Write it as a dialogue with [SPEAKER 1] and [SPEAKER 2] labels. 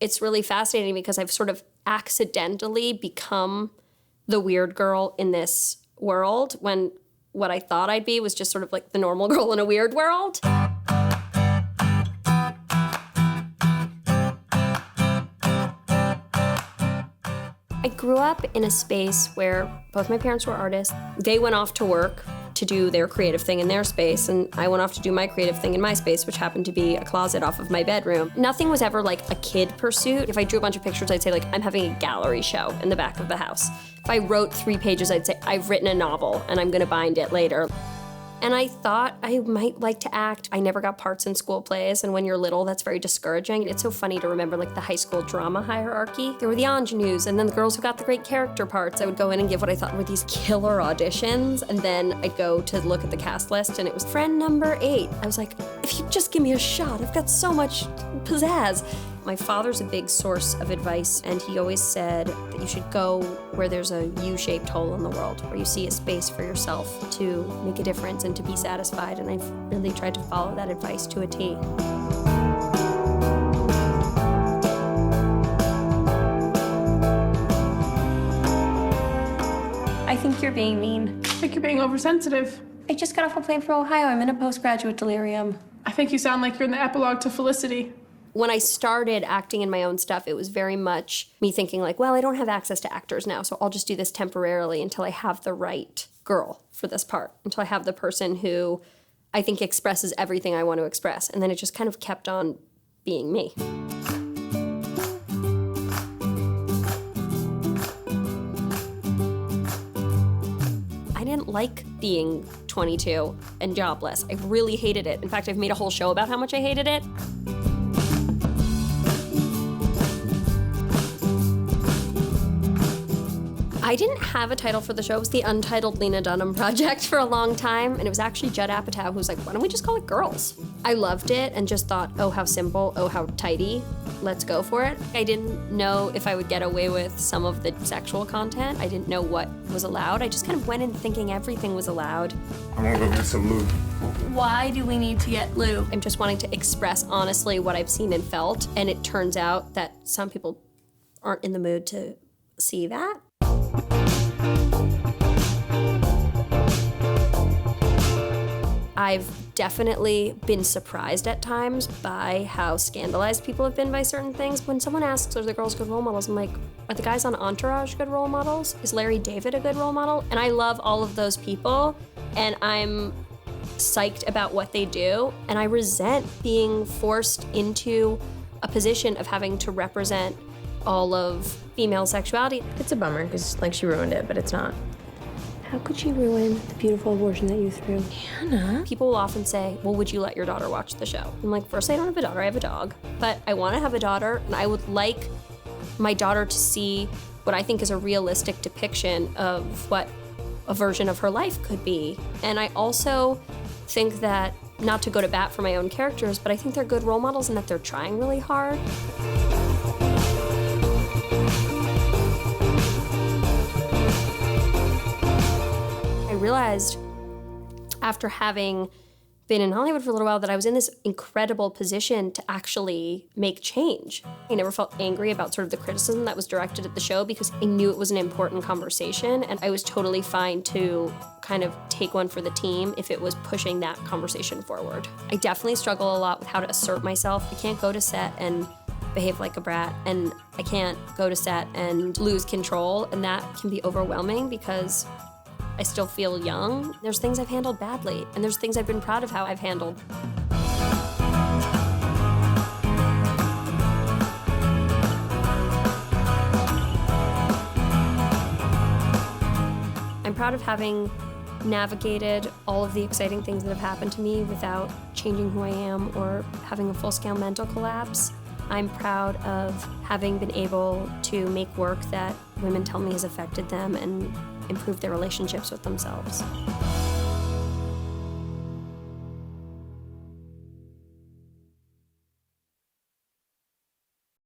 [SPEAKER 1] it's really fascinating because I've sort of accidentally become the weird girl in this world when what I thought I'd be was just sort of like the normal girl in a weird world. I grew up in a space where both my parents were artists. They went off to work to do their creative thing in their space, and I went off to do my creative thing in my space, which happened to be a closet off of my bedroom. Nothing was ever like a kid pursuit. If I drew a bunch of pictures, I'd say like, I'm having a gallery show in the back of the house. If I wrote 3 pages, I'd say, I've written a novel and I'm gonna bind it later. And I thought I might like to act. I never got parts in school plays, and when you're little, that's very discouraging. It's so funny to remember like the high school drama hierarchy. There were the ingenues, and then the girls who got the great character parts. I would go in and give what I thought were these killer auditions, and then I'd go to look at the cast list, and it was friend number 8. I was like, if you just give me a shot, I've got so much pizzazz. My father's a big source of advice, and he always said that you should go where there's a U-shaped hole in the world, where you see a space for yourself to make a difference and to be satisfied, and I've really tried to follow that advice to a T.
[SPEAKER 2] I think you're being mean.
[SPEAKER 3] I think you're being oversensitive.
[SPEAKER 2] I just got off a plane from Ohio. I'm in a postgraduate delirium.
[SPEAKER 3] I think you sound like you're in the epilogue to Felicity.
[SPEAKER 1] When I started acting in my own stuff, it was very much me thinking like, well, I don't have access to actors now, so I'll just do this temporarily until I have the right girl for this part, until I have the person who I think expresses everything I want to express. And then it just kind of kept on being me. I didn't like being 22 and jobless. I really hated it. In fact, I've made a whole show about how much I hated it. I didn't have a title for the show. It was the Untitled Lena Dunham Project for a long time, and it was actually Judd Apatow who was like, why don't we just call it Girls? I loved it and just thought, oh, how simple, oh, how tidy, let's go for it. I didn't know if I would get away with some of the sexual content. I didn't know what was allowed. I just kind of went in thinking everything was allowed.
[SPEAKER 4] I'm gonna go get some lube.
[SPEAKER 2] Why do we need to get lube?
[SPEAKER 1] I'm just wanting to express honestly what I've seen and felt, and it turns out that some people aren't in the mood to see that. I've definitely been surprised at times by how scandalized people have been by certain things. When someone asks, are the girls good role models? I'm like, are the guys on Entourage good role models? Is Larry David a good role model? And I love all of those people, and I'm psyched about what they do, and I resent being forced into a position of having to represent all of female sexuality.
[SPEAKER 5] It's a bummer, because like she ruined it, but it's not.
[SPEAKER 1] How could she ruin the beautiful abortion that you threw?
[SPEAKER 5] Hannah.
[SPEAKER 1] People will often say, well, would you let your daughter watch the show? I'm like, first, I don't have a daughter, I have a dog. But I want to have a daughter, and I would like my daughter to see what I think is a realistic depiction of what a version of her life could be. And I also think that, not to go to bat for my own characters, but I think they're good role models and that they're trying really hard. I realized after having been in Hollywood for a little while that I was in this incredible position to actually make change. I never felt angry about sort of the criticism that was directed at the show because I knew it was an important conversation, and I was totally fine to kind of take one for the team if it was pushing that conversation forward. I definitely struggle a lot with how to assert myself. I can't go to set and behave like a brat, and I can't go to set and lose control, and that can be overwhelming because I still feel young. There's things I've handled badly, and there's things I've been proud of how I've handled. I'm proud of having navigated all of the exciting things that have happened to me without changing who I am or having a full-scale mental collapse. I'm proud of having been able to make work that women tell me has affected them and improve their relationships with themselves.